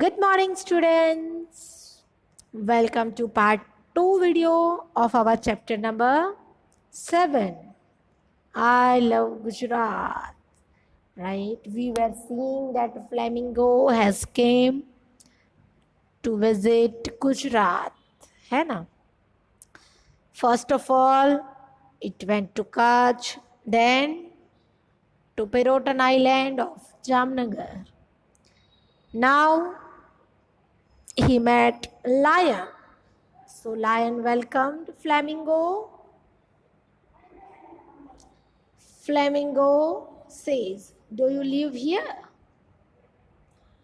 Good morning, students. Welcome to part 2 video of our chapter number 7. I love Gujarat. Right? We were seeing that flamingo has came to visit Gujarat. है ना? First of all, it went to Kutch, then to Perotan Island of Jamnagar. Now he met lion. So lion welcomed flamingo. Flamingo says, "Do you live here?"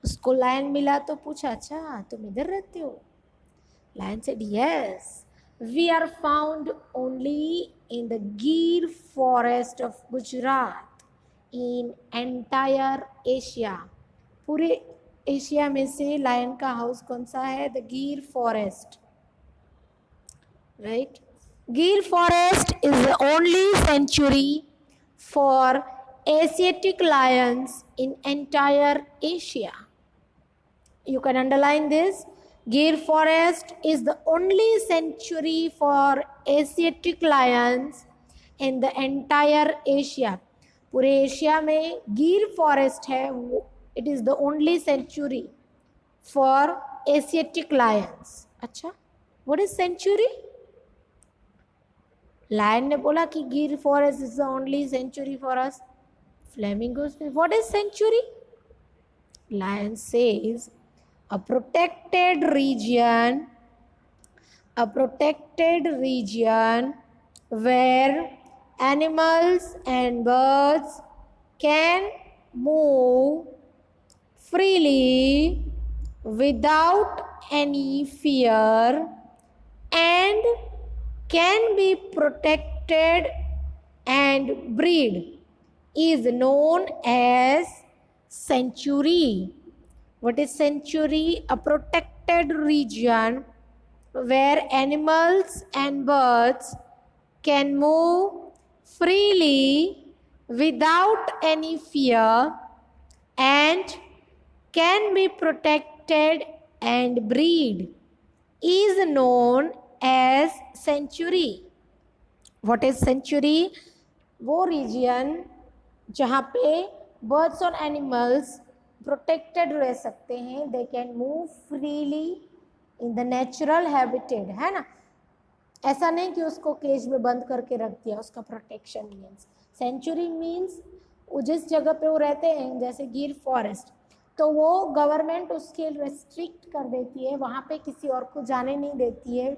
उसको lion मिला तो पूछा, अच्छा तुम इधर रहते हो? Lion said, "Yes, we are found only in the Gir forest of Gujarat in entire Asia." पूरे एशिया में से लायन का हाउस कौन सा है? द गिर forest. Right? Gir forest is the only sanctuary for Asiatic lions in entire Asia. You can underline this. Gir forest is the only sanctuary for Asiatic lions in the entire Asia. पूरे Asia में गिर forest है. It is the only sanctuary for Asiatic lions. अच्छा, what is sanctuary? Lion ने बोला कि Gir forest is the only sanctuary for us. Flamingos, what is sanctuary? Lion says, a protected region where animals and birds can move freely without any fear and can be protected and breed is known as sanctuary. What is sanctuary? A protected region where animals and birds can move freely without any fear and can be protected and breed is known as sanctuary. What is sanctuary? वो reason जहाँ पे birds और animals protected रह सकते हैं. They can move freely in the natural habitat. है ना? ऐसा नहीं कि उसको केज में बंद करके रख दिया. उसका प्रोटेक्शन मीन्स सेंचुरी मीन्स जिस जगह पे वो रहते हैं, जैसे गिर फॉरेस्ट, तो वो गवर्नमेंट उसके रेस्ट्रिक्ट कर देती है. वहाँ पे किसी और को जाने नहीं देती है.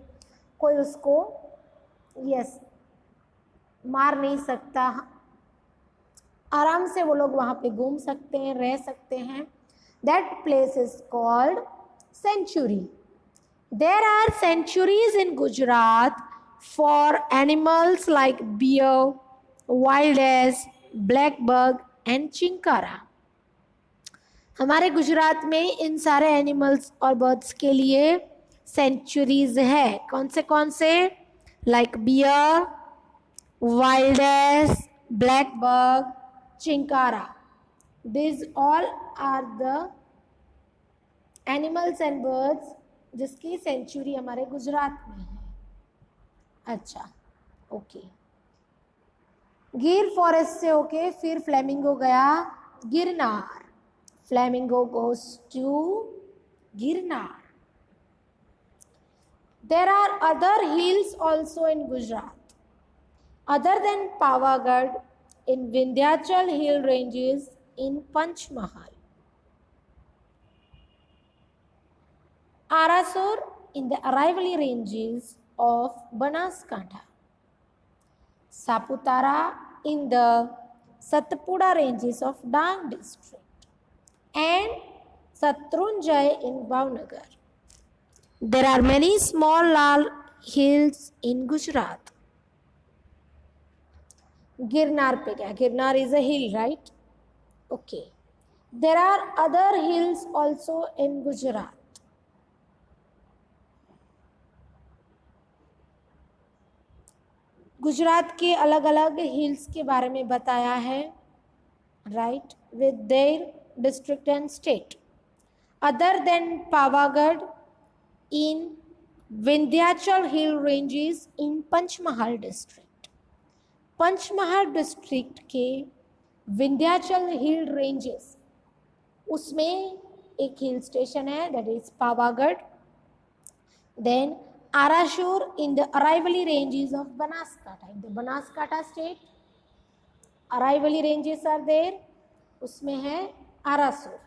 कोई उसको मार नहीं सकता. आराम से वो लोग वहाँ पे घूम सकते हैं, रह सकते हैं. That place is called sanctuary. There are sanctuaries in Gujarat for animals like bear, wild ass, blackbuck and chinkara. हमारे गुजरात में इन सारे एनिमल्स और बर्ड्स के लिए सेंचुरीज है. कौन से? Like bear, wild ass, blackbuck, chinkara. These all are the animals and birds जिसकी सेंचुरी हमारे गुजरात में है. अच्छा, ओके. गिर फॉरेस्ट से होके फिर फ्लेमिंगो गया Girnar. Flamingo goes to Girnar. There are other hills also in Gujarat. Other than Pavagadh, in Vindhyachal hill ranges in Panchmahal, Arasur in the Aravalli ranges of Banaskantha, Saputara in the Satpura ranges of Dang district, and Satrunjay in Bhavnagar. There are many small hills in Gujarat. Girnar पे क्या? Girnar is a hill, right? Okay. There are other hills also in Gujarat. Gujarat के अलग अलग hills के बारे में बताया है, right, with their district and state. other than Pavagadh in Vindhyachal hill ranges in Panchmahal district. Panchmahal district के विंध्याचल हिल रेंजेस उसमें एक हिल स्टेशन है that is Pavagadh. Then Arasur in the Araivali ranges of Banaskantha. In the Banaskantha state, Araivali ranges are there. उसमें है Arasur.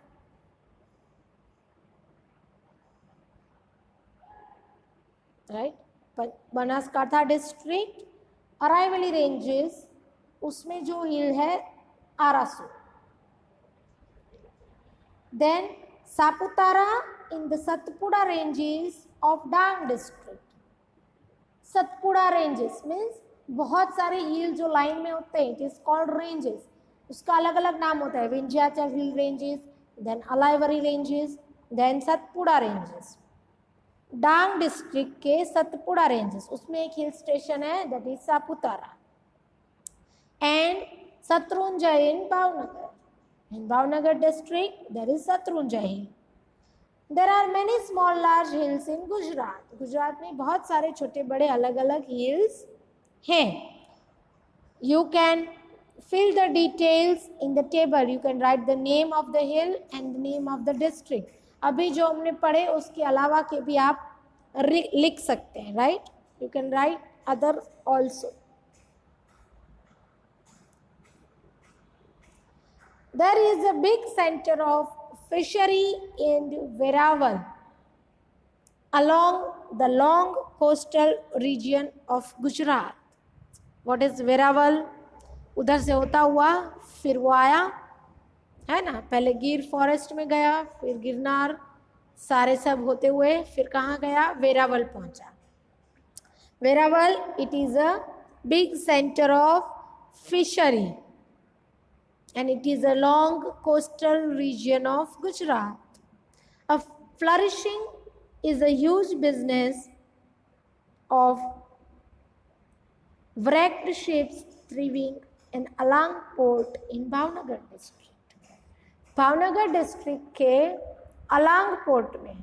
Right? Banaskantha district, Araivali ranges, उसमें जो हिल है Arasur. Then Saputara in the Satpura ranges of Dang district. Satpura ranges means बहुत सारे हिल जो line में होते हैं, इट इज कॉल्ड रेंजेस. उसका अलग अलग नाम होता है. Vindhyachal hill ranges, then Aravalli ranges, then Satpura ranges. Dang district के सतपुड़ा रेंजेस उसमें एक हिल स्टेशन है that is Saputara. And Shatrunjay in Bhavnagar. In Bhavnagar district there is Shatrunjay hill. There are many small large hills in Gujarat. Gujarat में बहुत सारे छोटे बड़े अलग अलग hills हैं. You can fill the details in the table. You can write the name of the hill and the name of the district. अभी जो हमने पढ़े उसके अलावा के भी आप लिख सकते हैं. Right? You can write other also. There is a big center of fishery in Veraval along the long coastal region of Gujarat. What is Veraval? उधर से होता हुआ फिर वो आया है ना. पहले गिर फॉरेस्ट में गया, फिर गिरनार, सारे सब होते हुए फिर कहाँ गया? वेरावल पहुंचा. Veraval it is a big centre of fishery and it is a long coastal region of Gujarat. A flourishing is a huge business of wrecked ships thriving in Alang port in Bhavnagar district. Bhavnagar district के Alang port में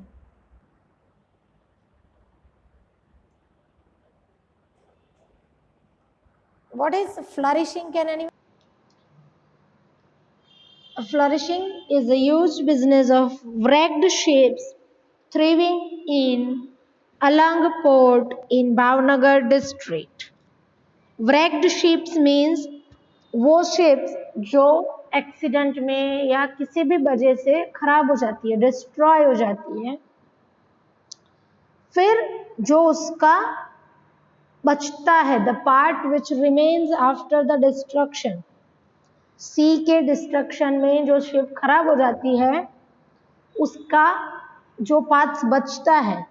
what is flourishing? Can anyone? Flourishing is a huge business of wrecked ships thriving in Alang port in Bhavnagar district. Wrecked ships means वो ships जो accident में या किसी भी वजह से खराब हो जाती है, डिस्ट्रॉय हो जाती है, फिर जो उसका बचता है, the part which remains after the destruction. सी के डिस्ट्रक्शन में जो शिप खराब हो जाती है उसका जो पार्ट्स बचता है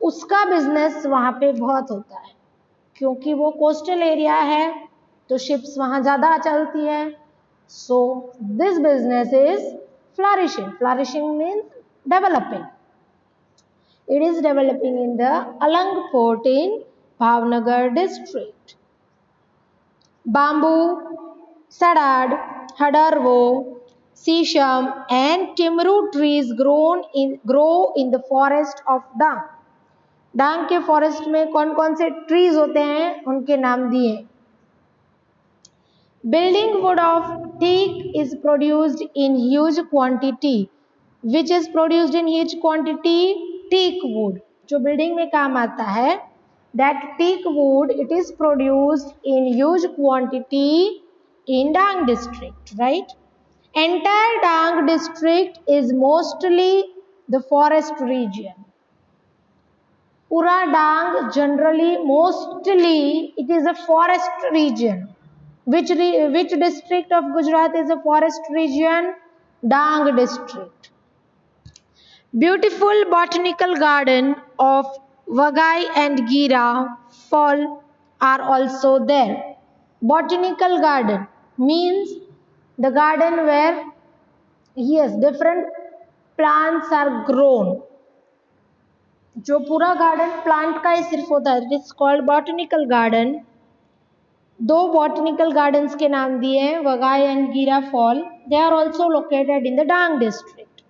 उसका बिजनेस वहाँ पे बहुत होता है. क्योंकि वो कोस्टल एरिया है तो शिप्स वहाँ ज़्यादा चलती है. So this business is flourishing. Flourishing means developing. It is developing in the Alang port in Bhavnagar district. Bamboo, sadad, hadarvo, sesham and timru trees grow in the forest of Dang. डांग के forest में कौन कौन से trees होते हैं उनके नाम दिए. Building wood of teak is produced in huge quantity. Which is produced in huge quantity? Teak wood. जो बिल्डिंग में काम आता है that teak wood, it is produced in huge quantity in Dang district, right? Entire Dang district is mostly the forest region. Pura Dang generally, mostly it is a forest region. Which district of Gujarat is a forest region? Dang district. Beautiful botanical garden of Vagai and Gira fall are also there. Botanical garden means the garden where yes different plants are grown. जो पूरा garden plant का ही सिर्फ होता है, it is called botanical garden. दो botanical gardens के नाम दिए हैं, Waghai and Gira fall. They are also located in the Dang district.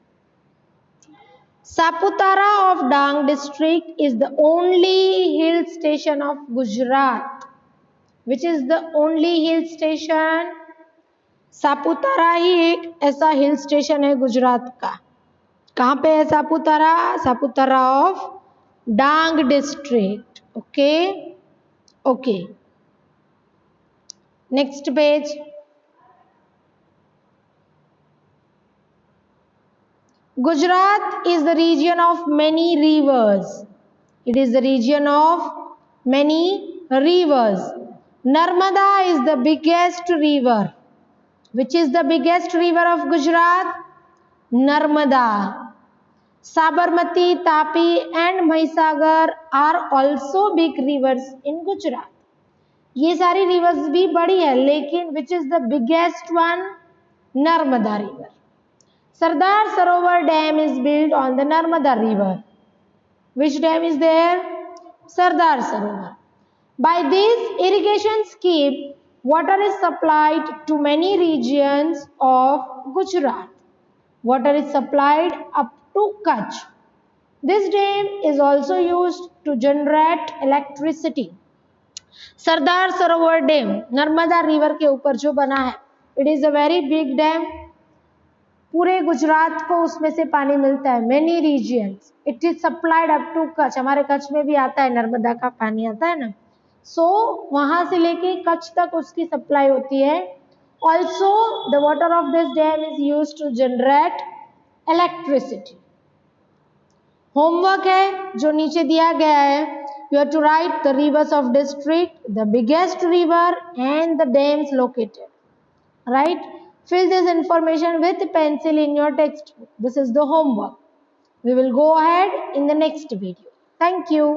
Saputara of Dang district is the only hill station of Gujarat. Which is the only hill station? Saputara ही एक ऐसा हिल station है गुजरात का. कहाँ पे है Saputara? Saputara of Dang district. Okay okay, next page. Gujarat is the region of many rivers. It is the region of many rivers. Narmada is the biggest river. Which is the biggest river of Gujarat? Narmada. Sabarmati, Tapi and Mahisagar are also big rivers in Gujarat. ये सारी rivers भी बड़ी है, लेकिन which is the biggest one? Narmada river. Sardar Sarovar Dam is built on the Narmada river. Which dam is there? Sardar Sarovar. By this irrigation scheme, water is supplied to many regions of Gujarat. Water is supplied up to Kutch. This dam is also used to generate electricity. Sardar Sarovar Dam, Narmada river के ऊपर जो बना है, it is a very big dam. पूरे गुजरात को उसमें से पानी मिलता है. Many regions. It is supplied up to Kutch. हमारे कच्छ में भी आता है, नर्मदा का पानी आता है ना. सो वहां से लेके कच्छ तक उसकी सप्लाई होती है. Also the water of this dam is use to generate electricity. Homework है जो नीचे दिया गया है. You have to write the rivers of district, the biggest river and the dams located. Right? Fill this information with pencil in your textbook. This is the homework. We will go ahead in the next video. Thank you.